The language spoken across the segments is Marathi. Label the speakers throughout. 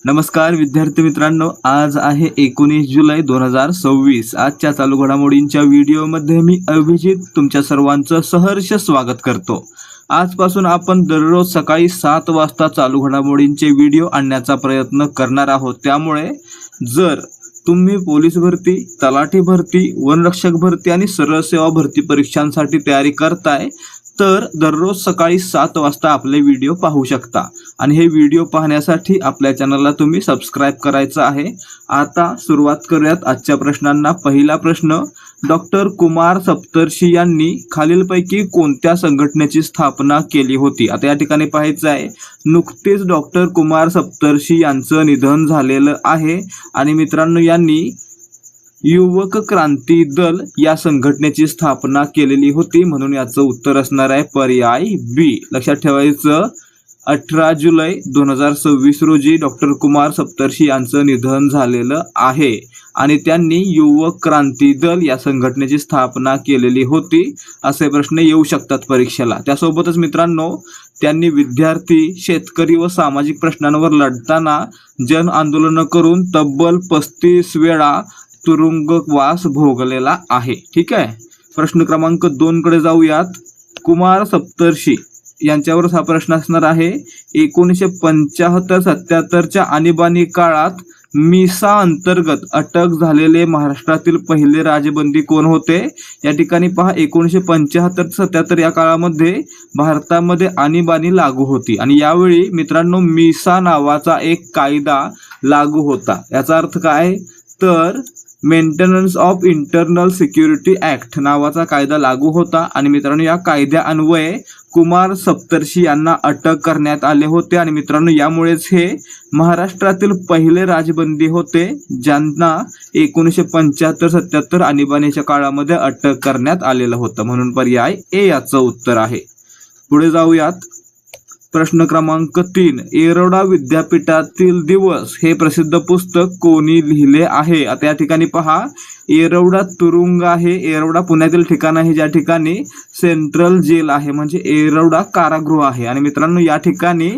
Speaker 1: नमस्कार विद्यार्थी मित्रांनो, आज आहे 19 जुलै 2026। आजच्या चालू घडामोडींच्या व्हिडिओमध्ये मी अभिजित तुमच्या सर्वांचं सहर्ष स्वागत करतो। आजपासून आपण दररोज सकाळी 7 वाजता चालू घडामोडींचे व्हिडिओ आणण्याचा प्रयत्न करणार आहोत। त्यामुळे जर तुम्ही पोलीस भरती, तलाठी भरती, वनरक्षक भरती आणि सरळ सेवा भरती परीक्षांसाठी तयारी करताय तर दररोज सकाळी 7 वाजता आपले व्हिडिओ पाहू शकता आणि हे व्हिडिओ पाहण्यासाठी आपल्या चॅनलला तुम्ही सबस्क्राइब करायचं आहे। आता सुरुवात करूयात आजच्या प्रश्नांना। पहिला प्रश्न, डॉक्टर कुमार सप्तर्षी यांनी खालीलपैकी कोणत्या संघटनेची स्थापना केली होती? आता या ठिकाणी पाहायचं आहे, नुकतेच डॉक्टर कुमार सप्तर्षी यांचं निधन झालेलं आहे आणि मित्रांनो यांनी युवक क्रांती दल या संघटनेची स्थापना केलेली होती, म्हणून याचं उत्तर असणार आहे पर्याय बी। लक्षात ठेवायचं, 18 जुलै 2026 रोजी डॉक्टर कुमार सप्तर्षी यांचं निधन झालेलं आहे आणि त्यांनी युवक क्रांती दल या संघटनेची स्थापना केलेली होती। असे प्रश्न येऊ शकतात परीक्षेला। त्यासोबतच मित्रांनो त्यांनी विद्यार्थी, शेतकरी व सामाजिक प्रश्नांवर लढताना जन आंदोलन करून तब्बल 35 वेळा तुरुंगवास भोगलेला आहे। ठीक आहे, प्रश्न क्रमांक 2 कडे जाऊयात। कुमार सप्तर्षी यांच्यावर हा प्रश्न असणार आहे, 1975-77च्या आणीबाणी काळात मिसा अंतर्गत अटक झालेले महाराष्ट्रातील पहिले राजबंदी कोण होते? या ठिकाणी पहा, 1975-77 या काळामध्ये भारतामध्ये आणीबाणी लागू होती आणि यावेळी मित्रांनो मिसा नावाचा एक कायदा लागू होता। याचा अर्थ काय तर maintenance of internal security act नावाचा कायदा लागू होता आणि मित्रांनो या कायद्या अन्वये कुमार सप्तर्षी यांना अटक करण्यात आले होते आणि मित्रांनो यामुळेच हे महाराष्ट्रातील पहिले राजबंदी होते ज्यांना 1975-77 आणीबाणीच्या काळामध्ये अटक करण्यात आलेलं होतं, म्हणून पर्याय ए याचं उत्तर आहे। पुढे जाऊयात, प्रश्न क्रमांक 3, येरवडा विद्यापीठातील दिवस हे प्रसिद्ध पुस्तक कोणी लिहिले आहे? आता या ठिकाणी पहा, येरवडा तुरुंग आहे, येरवडा पुण्यातील ठिकाण आहे ज्या ठिकाणी सेंट्रल जेल आहे, म्हणजे येरवडा कारागृह आहे आणि मित्रांनो या ठिकाणी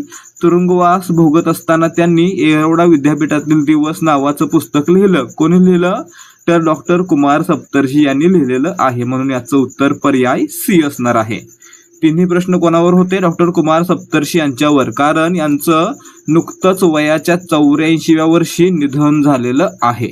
Speaker 1: तुरुंगवास भोगत असताना त्यांनी येरवडा विद्यापीठातील दिवस नावाचं पुस्तक लिहिलं। कोणी लिहिलं तर डॉक्टर कुमार सप्तर्षी यांनी लिहिलेलं आहे, म्हणून याचं उत्तर पर्याय सी असणार आहे। तिन्ही प्रश्न कोणावर होते? डॉक्टर कुमार सप्तर्षी यांच्यावर, कारण यांचं नुकतंच वयाच्या 84व्या वर्षी निधन झालेलं आहे।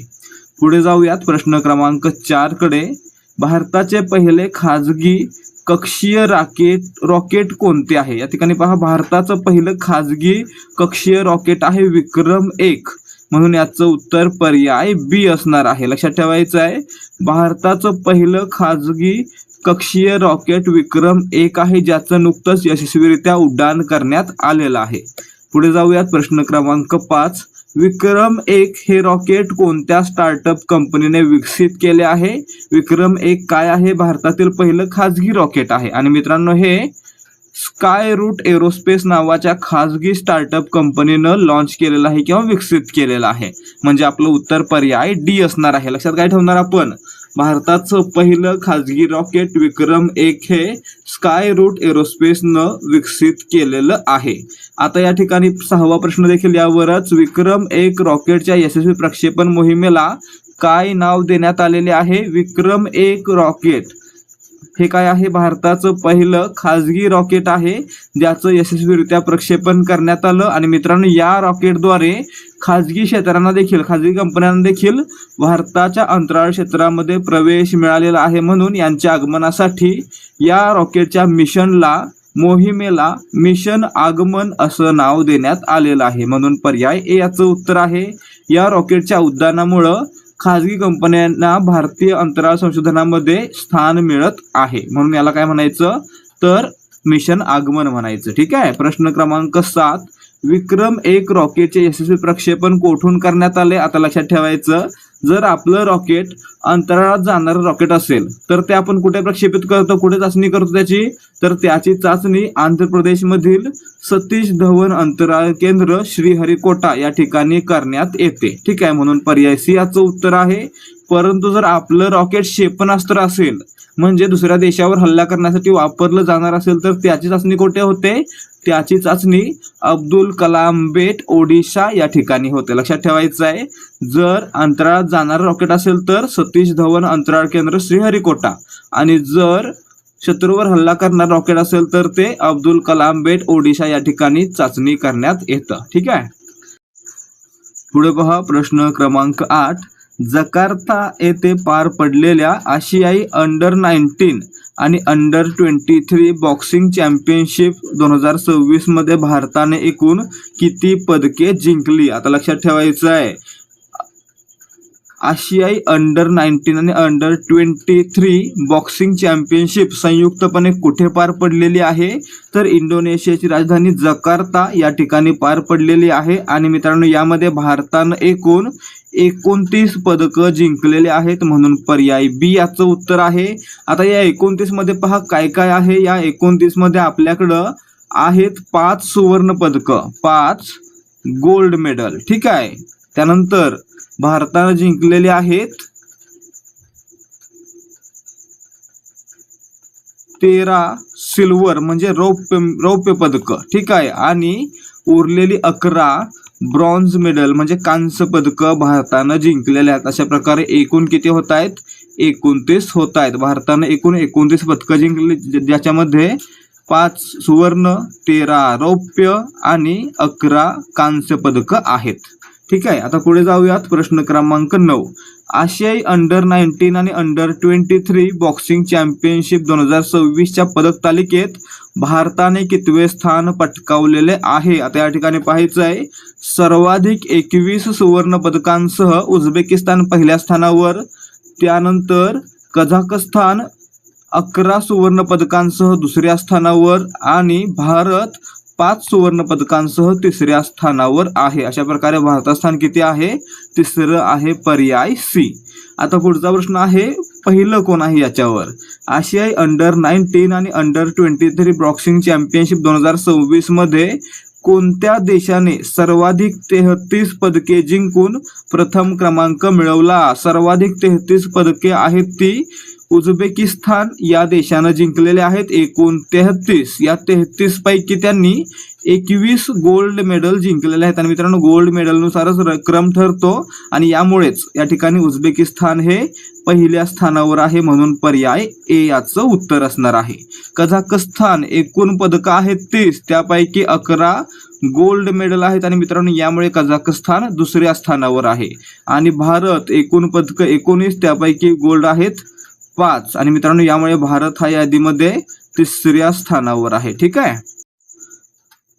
Speaker 1: पुढे जाऊयात, प्रश्न क्रमांक 4 कडे। भारताचे पहिले खाजगी कक्षीय रॉकेट कोणते आहे? या ठिकाणी पहा, भारताचं पहिलं खाजगी कक्षीय रॉकेट आहे विक्रम-1, म्हणून याचं उत्तर पर्याय बी असणार आहे। लक्षात ठेवायचं आहे, भारताचं पहिलं खाजगी कक्षीय रॉकेट विक्रम-1 आहे ज्याचं नुकतंच यशस्वीरित्या उड्डाण करण्यात आलेलं आहे। पुढे जाऊयात, प्रश्न क्रमांक 5, विक्रम-1 हे रॉकेट कोणत्या स्टार्टअप कंपनीने विकसित केले आहे? विक्रम-1 काय आहे? भारतातील पहिलं खाजगी रॉकेट आहे आणि मित्रांनो हे स्काय रूट एरोस्पेस नावाच्या खाजगी स्टार्टअप कंपनीनं लॉन्च केलेलं आहे किंवा विकसित केलेलं आहे, म्हणजे आपलं उत्तर पर्याय डी असणार आहे। लक्षात काय ठेवणार आपण? भारताचं पहिलं खाजगी रॉकेट विक्रम-1 हे स्काय रूट एरोस्पेसनं विकसित केलेलं आहे। आता या ठिकाणी 6वा प्रश्न देखील यावरच, विक्रम-1 रॉकेटच्या यशस्वी प्रक्षेपण मोहिमेला काय नाव देण्यात आलेले आहे? विक्रम-1 रॉकेट हे काय आहे? भारताचं पहिलं खाजगी रॉकेट आहे ज्याचं यशस्वीरित्या प्रक्षेपण करण्यात आलं आणि मित्रांनो या रॉकेटद्वारे खाजगी क्षेत्रांना देखील, खाजगी कंपन्यांना देखील भारताच्या अंतराळ क्षेत्रामध्ये प्रवेश मिळालेला आहे, म्हणून यांच्या आगमनासाठी या रॉकेटच्या मोहिमेला मिशन आगमन असं नाव देण्यात आलेलं आहे, म्हणून पर्याय ए याचं उत्तर आहे। या रॉकेटच्या उड्डाणामुळं खाजगी कंपन्यांना भारतीय अंतराळ संशोधनामध्ये स्थान मिळत आहे, म्हणून याला काय म्हणायचं तर मिशन आगमन म्हणायचं। ठीक आहे, प्रश्न क्रमांक 7, विक्रम-1 रॉकेटचे यशस्वी प्रक्षेपण कोठून करण्यात आले? आता लक्षात ठेवायचं, जर आपलं रॉकेट अंतराळात जाणारं रॉकेट असेल तर ते आपण कुठे प्रक्षेपित करतो, कुठे चाचणी करतो त्याची? तर त्याची चाचणी आंध्र प्रदेशमधील सतीश धवन अंतराळ केंद्र श्रीहरिकोटा या ठिकाणी करण्यात येते। ठीक आहे, म्हणून पर्याय सी याचं उत्तर आहे। परंतु जर आपलं रॉकेट क्षेपणास्त्र असेल म्हणजे दुसऱ्या देशावर हल्ला करण्यासाठी वापरलं जाणार असेल तर त्याची चाचणी कुठे होते? त्याची चाचणी अब्दुल कलाम बेट ओडिशा या ठिकाणी होते. लक्षात ठेवायचं आहे. जर अंतराळात जाणारं रॉकेट असेल तर सतीश धवन अंतराळ केंद्र श्रीहरिकोटा, आणि जर शत्रूवर हल्ला करणारं रॉकेट असेल तर ते अब्दुल कलाम बेट ओडिशा या ठिकाणी चाचणी करण्यात येतं. ठीक आहे. पुढे पहा प्रश्न क्रमांक 8. जकार्ता येथे पार पडलेल्या आशियाई अंडर 19 आणि अंडर 23 बॉक्सिंग चॅम्पियनशिप 2026 मध्ये भारताने एकूण किती पदके जिंकली? आता लक्षात ठेवायचं आहे. आशियाई अंडर 19 आणि अंडर 23 बॉक्सिंग चॅम्पियनशिप संयुक्तपणे कुठे पार पडलेली आहे? तर इंडोनेशियाची राजधानी जकार्ता या ठिकाणी पार पडलेली आहे. आणि मित्रांनो, यामध्ये भारतानं एकूण 29 पदकं जिंकलेले आहेत, म्हणून पर्याय बी याचं उत्तर आहे. आता या 29 मध्ये पहा काय काय आहे. या 29 मध्ये आपल्याकडं आहेत 5 सुवर्ण पदकं, 5 गोल्ड मेडल. ठीक आहे. त्यानंतर भारतानं जिंकलेले आहेत 13 सिल्वर म्हणजे रौप्य पदकं. ठीक आहे. आणि उरलेली 11 ब्रॉन्झ मेडल म्हणजे कांस्य पदकं भारतानं जिंकलेले आहेत. अशा प्रकारे एकूण किती होत आहेत? 29 होत आहेत. भारतानं एकूण 29 पदकं जिंकली, ज्याच्यामध्ये 5 सुवर्ण, 13 रौप्य आणि 11 कांस्य पदकं आहेत. ठीक आहे. आता पुढे जाऊयात. प्रश्न क्रमांक 9. आशियाई अंडर 19 आणि अंडर 23 बॉक्सिंग चॅम्पियनशिप 2026च्या पदक तालिकेत भारताने कितवे स्थान पटकावलेले आहे? आता या ठिकाणी पाहायचं आहे. सर्वाधिक 21 सुवर्ण पदकांसह उझबेकिस्तान पहिल्या स्थानावर, त्यानंतर कझाकस्तान 11 सुवर्ण पदकांसह दुसऱ्या स्थानावर आणि भारत 5 सुवर्ण पदकांसह तिसऱ्या स्थानावर आहे. अशा प्रकारे भारताचं स्थान किती आहे? तिसरं आहे, पर्याय सी. आता पुढचा प्रश्न आहे, पहिलं कोण आहे याच्यावर? आशियाई अंडर 19 आणि अंडर 23 बॉक्सिंग चॅम्पियनशिप 2026 मध्ये कोणत्या देशाने सर्वाधिक 33 पदके जिंकून प्रथम क्रमांक मिळवला? सर्वाधिक 33 पदके आहेत ती उझबेकिस्तान या देशानं जिंकलेले आहेत, एकूण 33. या 33 पैकी त्यांनी 21 गोल्ड मेडल जिंकलेले आहेत. आणि मित्रांनो, गोल्ड मेडलनुसारच क्रम ठरतो आणि यामुळेच या ठिकाणी उझबेकिस्तान हे पहिल्या स्थानावर आहे, म्हणून पर्याय ए याचं उत्तर असणार आहे. कझाकस्तान एकूण पदकं आहेत 30, त्यापैकी 11 गोल्ड मेडल आहेत आणि मित्रांनो यामुळे कझाकस्तान दुसऱ्या स्थानावर आहे. आणि भारत एकूण पदकं 19, त्यापैकी गोल्ड आहेत 5 आणि मित्रांनो यामुळे भारत हा यादीमध्ये तिसऱ्या स्थानावर आहे. ठीक आहे.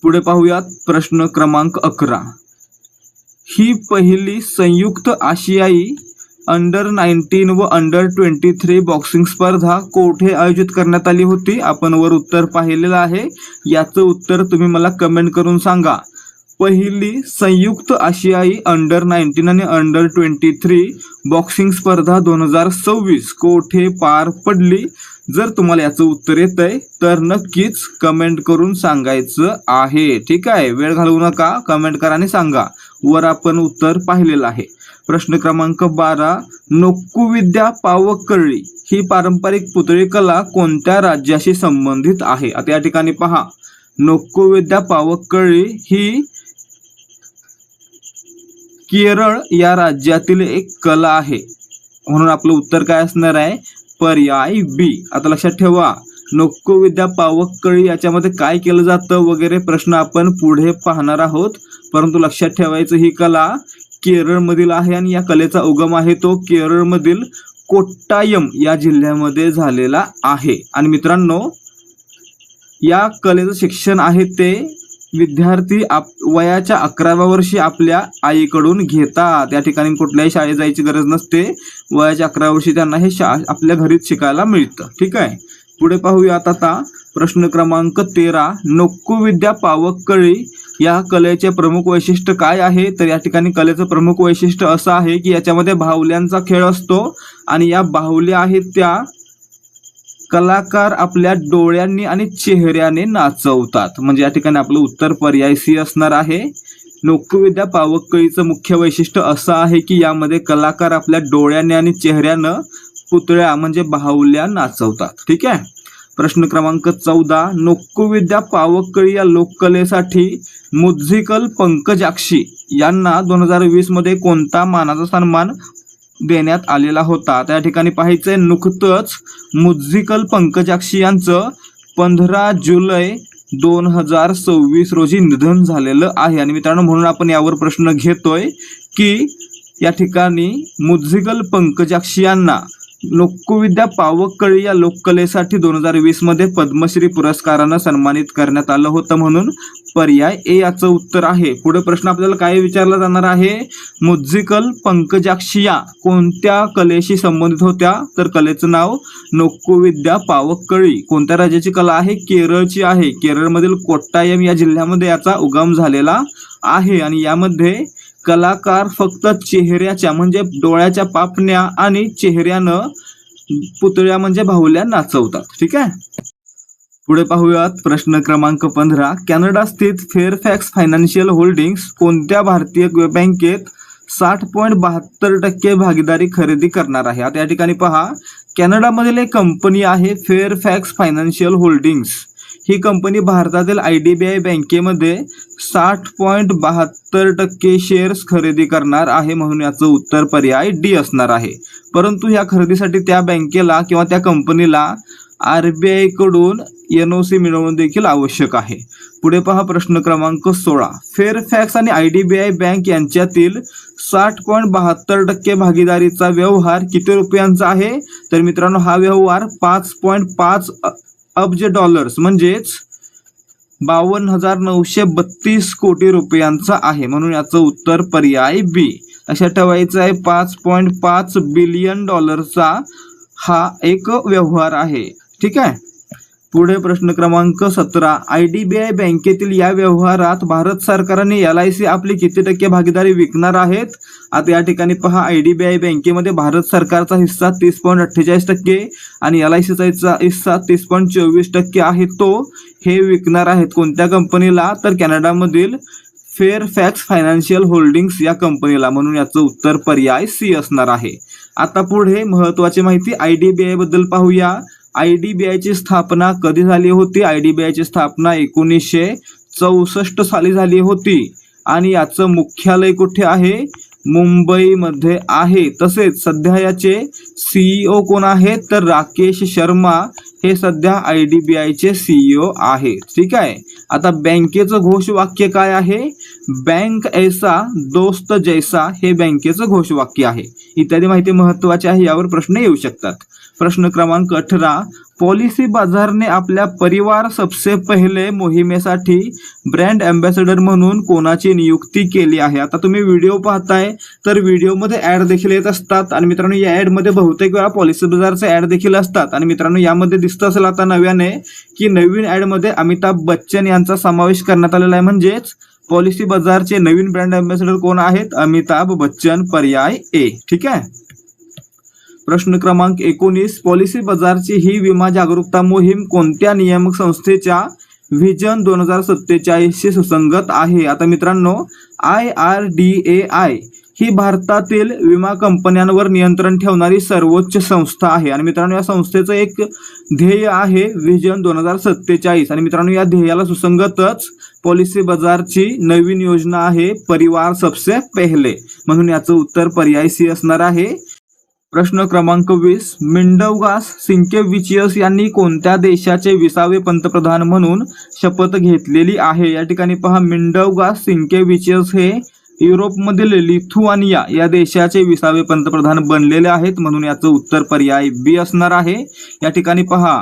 Speaker 1: पुढे पाहूयात प्रश्न क्रमांक 11. ही पहिली संयुक्त आशियाई अंडर 19 व अंडर 23 बॉक्सिंग स्पर्धा कोठे आयोजित करण्यात आली होती? आपण वर उत्तर पाहिलेलं आहे. याचं उत्तर तुम्ही मला कमेंट करून सांगा. पहिली संयुक्त आशियाई अंडर 19 आणि अंडर 23 बॉक्सिंग स्पर्धा 2026 कोठे पार पडली? जर तुम्हाला याचं उत्तर येतंय तर नक्कीच कमेंट करून सांगायचं आहे. ठीक आहे. वेळ घालवू नका, कमेंट करा आणि सांगा. वर आपण उत्तर पाहिलेलं आहे. प्रश्न क्रमांक 12. नोक्कुविद्या पावक्कळी ही पारंपरिक पुतळी कला कोणत्या राज्याशी संबंधित आहे? आता या ठिकाणी पहा, नोक्कुविद्या पावक्कळी ही केरळ या राज्यातील एक कला आहे, म्हणून आपलं उत्तर काय असणार आहे? पर्याय बी. आता लक्षात ठेवा, नोक्कुविद्या पावक्कळी याच्यामध्ये काय केलं जातं वगैरे प्रश्न आपण पुढे पाहणार आहोत, परंतु लक्षात ठेवायचं ही कला केरळमधील आहे आणि या कलेचा उगम आहे तो केरळमधील कोट्टायम या जिल्ह्यामध्ये झालेला आहे. आणि मित्रांनो, या कलेचं शिक्षण आहे ते विद्यार्थी वयाच्या 11व्या वर्षी आपल्या आईकडून घेतात. या ठिकाणी कुठल्याही शाळेत जायची गरज नसते. वयाच्या 11व्या वर्षी त्यांना हे आपल्या घरीच शिकायला मिळतं. ठीक आहे. पुढे पाहूयात आता प्रश्न क्रमांक 13. नोक्कुविद्या पावक्कळी या कलेचे प्रमुख वैशिष्ट्य काय आहे? तर या ठिकाणी कलेचं प्रमुख वैशिष्ट्य असं आहे की याच्यामध्ये बाहुल्यांचा खेळ असतो आणि या बाहुल्या आहेत त्या कलाकार आपल्या डोळ्यांनी आणि चेहऱ्याने नाचवतात. म्हणजे या ठिकाणी आपलं उत्तर पर्याय सी असणार आहे. नोक्कुविद्या पावक्कळीचं मुख्य वैशिष्ट्य असं आहे की यामध्ये कलाकार आपल्या डोळ्याने आणि चेहऱ्यानं पुतळ्या म्हणजे बाहुल्या नाचवतात. ठीक आहे. प्रश्न क्रमांक 14, नोकुविद्या पावकळी या लोककलेसाठी मुझिकल पंकजाक्षी यांना 2020 मध्ये कोणता मानाचा सन्मान देण्यात आलेला होता? त्या ठिकाणी पाहायचंय, नुकतंच मुझिकल पंकजाक्षी यांचं 15 जुलै 2026 रोजी निधन झालेलं आहे. आणि मित्रांनो, म्हणून आपण यावर प्रश्न घेतोय की या ठिकाणी मुझिकल पंकजाक्षी यांना नोकुविद्या पावकळी या लोककलेसाठी 2020 मध्ये पद्मश्री पुरस्कारानं सन्मानित करण्यात आलं होतं, म्हणून पर्याय ए याचं उत्तर आहे. पुढे प्रश्न आपल्याला काय विचारला जाणार आहे? मुझिकल पंकजाक्षी या कोणत्या कलेशी संबंधित होत्या? तर कलेचं नाव नोकुविद्या पावकळी. कोणत्या राज्याची कला आहे? केरळची आहे. केरळमधील कोट्टायम या जिल्ह्यामध्ये याचा उगम झालेला आहे. आणि यामध्ये कलाकार फक्त चेहऱ्याच्या म्हणजे डोळ्याच्या पापण्या आणि चेहऱ्यानं पुतळ्या म्हणजे बाहुल्या नाचवतात. ठीक आहे. पुढे पाहूयात प्रश्न क्रमांक 15, कॅनडा स्थित फेअरफॅक्स फायनान्शियल होल्डिंग्स कोणत्या भारतीय बँकेत 60.72% भागीदारी खरेदी करणार आहे? आता या ठिकाणी पहा, कॅनडामधील एक कंपनी आहे फेअरफॅक्स फायनान्शियल होल्डिंग्स. ही कंपनी भारतातील IDBI बँकेमध्ये 60.72% शेअर्स खरेदी करणार आहे, म्हणून याचं उत्तर पर्याय डी असणार आहे. परंतु या खरेदीसाठी त्या बँकेला किंवा त्या कंपनीला RBI कडून NOC मिळवणं देखील आवश्यक आहे. पुढे पहा प्रश्न क्रमांक 16, फेअरफॅक्स आणि IDBI बँक यांच्यातील 60.72% भागीदारीचा व्यवहार किती रुपयांचा आहे? तर मित्रांनो, हा व्यवहार 5.5 अब्ज डॉलर्स म्हणजेच 52,932 कोटी रुपयांचा आहे, म्हणून याचं उत्तर पर्याय बी. लक्षात ठेवायचं आहे, 5.5 बिलियन डॉलरचा हा एक व्यवहार आहे. ठीक आहे. पुढे प्रश्न क्रमांक 17, IDBI बँकेतील या व्यवहारात भारत सरकारने LIC आपली किती टक्के भागीदारी विकणार आहेत? आता या ठिकाणी पहा, IDBI बँकेमध्ये भारत सरकारचा हिस्सा 30.48% आणि LICचा हिस्सा 30.24% आहे. तो हे विकणार आहेत कोणत्या कंपनीला? तर कॅनडामधील फेअरफॅक्स फायनान्शियल होल्डिंग्स या कंपनीला, म्हणून याचं उत्तर पर्याय सी असणार आहे. आता पुढे महत्वाची माहिती IDBI बद्दल पाहूया. IDBI ची स्थापना कधी झाली होती? IDBI ची स्थापना 1964 साली झाली होती आणि याचं मुख्यालय कुठे आहे? मुंबईमध्ये आहे. तसेच सध्या याचे CEO कोण आहेत? तर राकेश शर्मा हे सध्या IDBI चे CEO आहेत. ठीक आहे. आता बँकेचं घोषवाक्य काय आहे? बँक ऐसा दोस्त जैसा हे बँकेचं घोषवाक्य आहे. इत्यादी माहिती महत्वाची आहे, यावर प्रश्न येऊ शकतात. प्रश्न क्रमांक 18, पॉलिसी बाजारने आपल्या परिवार सबसे पहिले मोहिमेसाठी ब्रँड अँबॅसेडर म्हणून कोणाची नियुक्ती केली आहे? आता तुम्ही व्हिडिओ पाहताय तर व्हिडिओमध्ये ऍड देखील येत असतात आणि मित्रांनो, या ऍड मध्ये बहुतेक वेळा पॉलिसी बाजारचे ऍड देखील असतात. आणि मित्रांनो, यामध्ये दिसत असेल आता नव्याने की नवीन ऍड मध्ये अमिताभ बच्चन यांचा समावेश करण्यात आलेला आहे, म्हणजेच पॉलिसी बाजारचे नवीन ब्रँड अँबॅसेडर कोण आहेत? अमिताभ बच्चन. पर्याय ए. ठीक आहे. प्रश्न क्रमांक 19, पॉलिसी बाजारची ही विमा जागरूकता मोहीम कोणत्या नियामक संस्थेच्या व्हिजन 2047 शी सुसंगत आहे? आता मित्रांनो, IRDAI ही भारतातील विमा कंपन्यांवर नियंत्रण ठेवणारी सर्वोच्च संस्था आहे. आणि मित्रांनो, या संस्थेचं एक ध्येय आहे व्हिजन 2047. आणि मित्रांनो, या ध्येयाला सुसंगतच पॉलिसी बाजारची नवीन योजना आहे परिवार सबसे पहिले, म्हणून याचं उत्तर पर्याय सी असणार आहे. प्रश्न क्रमांक 20, मिंडौगास सिंकेविचियस यांनी कोणत्या देशाचे 20वे पंतप्रधान म्हणून शपथ घेतलेली आहे? या ठिकाणी पहा, मिंडौगास सिंकेविचियस हे युरोपमधील लिथुआनिया या देशाचे 20वे पंतप्रधान बनलेले आहेत, म्हणून याचं उत्तर पर्याय बी असणार आहे. या ठिकाणी पहा,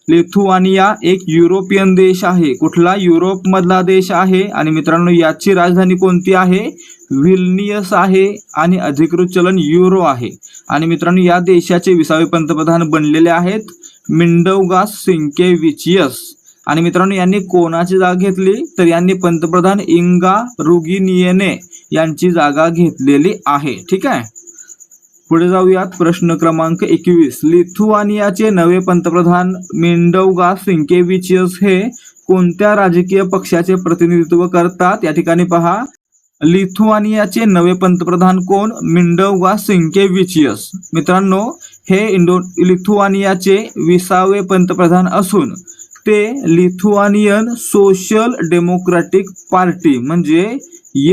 Speaker 1: लिथुआनिया एक युरोपियन देश आहे. कुठला? युरोप मधला देश आहे. आणि मित्रांनो, याची राजधानी कोणती आहे? विल्नियस आहे आणि अधिकृत चलन युरो आहे. आणि मित्रांनो, या देशाचे 20वे पंतप्रधान बनलेले आहेत मिंडौगास सिंकेविचियस. आणि मित्रांनो, यांनी कोणाची जागा घेतली? तर यांनी पंतप्रधान इंगा रुगिनियने यांची जागा घेतलेली आहे. ठीक आहे. पुढे जाऊयात. प्रश्न क्रमांक 21, लिथुआनियाचे नवे पंतप्रधान मिंडौगास सिंकेविचियस हे कोणत्या राजकीय पक्षाचे प्रतिनिधित्व करतात? या ठिकाणी पहा, लिथुआनियाचे नवे पंतप्रधान कोण? मिंडौगा सिंकेविचियस. मित्रांनो, हे लिथुआनियाचे 20वे पंतप्रधान असून ते लिथुआनियन सोशल डेमोक्रॅटिक पार्टी म्हणजे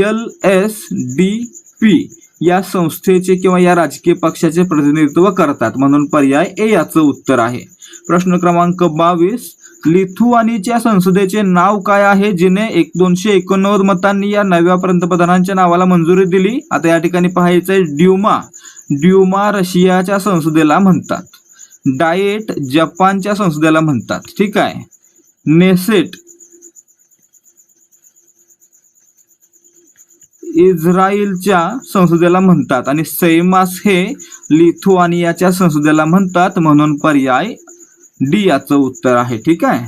Speaker 1: LSDP या संस्थेचे किंवा या राजकीय पक्षाचे प्रतिनिधित्व करतात, म्हणून पर्याय ए याचं उत्तर आहे. प्रश्न क्रमांक 22, लिथुआनियाच्या संसदेचे नाव काय आहे जिने 289 मतांनी या नव्या पंतप्रधानांच्या नावाला मंजुरी दिली? आता या ठिकाणी पाहायचंय ड्यूमा. ड्यूमा रशियाच्या संसदेला म्हणतात. डाएट जपानच्या संसदेला म्हणतात. ठीक आहे. नेसेट इस्रायलच्या संसदेला म्हणतात आणि सैमास हे लिथुआनियाच्या संसदेला म्हणतात, म्हणून पर्याय डी याचं उत्तर आहे. ठीक आहे.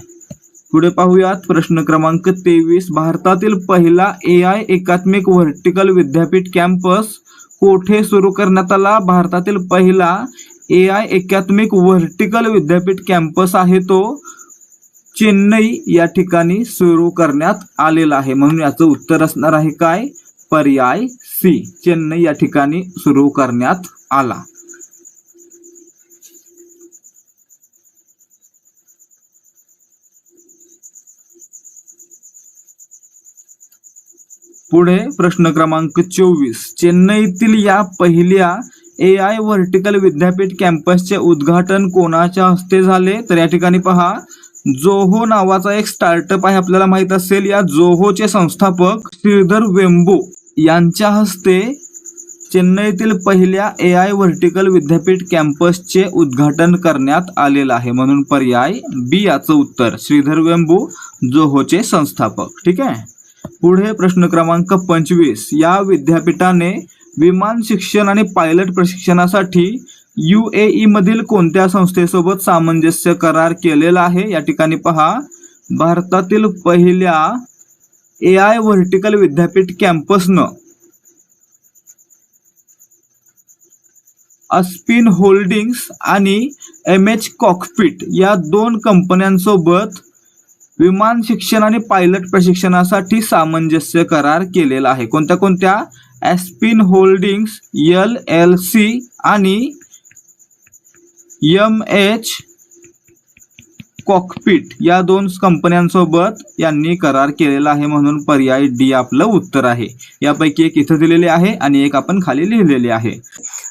Speaker 1: पुढे पाहूयात. प्रश्न क्रमांक 23, भारतातील पहिला AI एकात्मिक व्हर्टिकल विद्यापीठ कॅम्पस कोठे सुरू करण्यात आला? भारतातील पहिला AI एकात्मिक व्हर्टिकल विद्यापीठ कॅम्पस आहे तो चेन्नई या ठिकाणी सुरू करण्यात आलेला आहे, म्हणून याचं उत्तर असणार आहे काय? पर्याय सी, चेन्नई या ठिकाणी सुरू करण्यात आला. पुढे प्रश्न क्रमांक 24, चेन्नईतील या पहिल्या AI व्हर्टिकल विद्यापीठ कॅम्पसचे उद्घाटन कोणाच्या हस्ते झाले? तर या ठिकाणी पहा, जोहो नावाचा एक स्टार्टअप आहे, आपल्याला माहित असेल. या जोहोचे संस्थापक श्रीधर वेंबू यांच्या हस्ते चेन्नईतील पहिल्या AI व्हर्टिकल विद्यापीठ कॅम्पसचे उद्घाटन करण्यात आलेलं आहे, म्हणून पर्याय बी याचं उत्तर, श्रीधर वेंबू जोहोचे संस्थापक. ठीक आहे. पुढे प्रश्न क्रमांक 25, या विद्यापीठाने विमान शिक्षण आणि पायलट प्रशिक्षणासाठी UAE मधील कोणत्या संस्थेसोबत सामंजस्य करार केलेला आहे? या ठिकाणी पहा, भारतातील पहिल्या AI व्हर्टिकल विद्यापीठ कॅम्पसनं अस्पिन होल्डिंग्स आणि MH कॉकपिट या 2 कंपन्यांसोबत विमान शिक्षण आणि पायलट प्रशिक्षणासाठी सामंजस्य करार केलेला आहे. कोणत्या कोणत्या? अस्पिन होल्डिंग्स LLC आणि MH कॉकपिट या 2 कंपन्यांसोबत यांनी करार केलेला आहे, म्हणून पर्याय डी आपलं उत्तर आहे. यापैकी एक इथं दिलेले आहे आणि एक आपण खाली लिहिलेले आहे.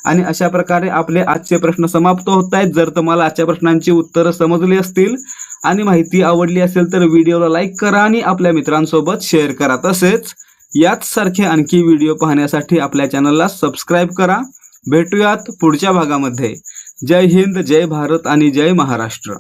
Speaker 1: आणि अशा प्रकारे आपले आजचे प्रश्न समाप्त होत आहेत. जर तुम्हाला आजच्या प्रश्नांची उत्तरं समजली असतील आणि माहिती आवडली असेल तर व्हिडिओला लाईक करा आणि आपल्या मित्रांसोबत शेअर करा. तसेच याच सारखे आणखी व्हिडिओ पाहण्यासाठी आपल्या चॅनलला सबस्क्राईब करा. भेटूयात पुढच्या भागामध्ये. जय हिंद, जय भारत आणि जय महाराष्ट्र.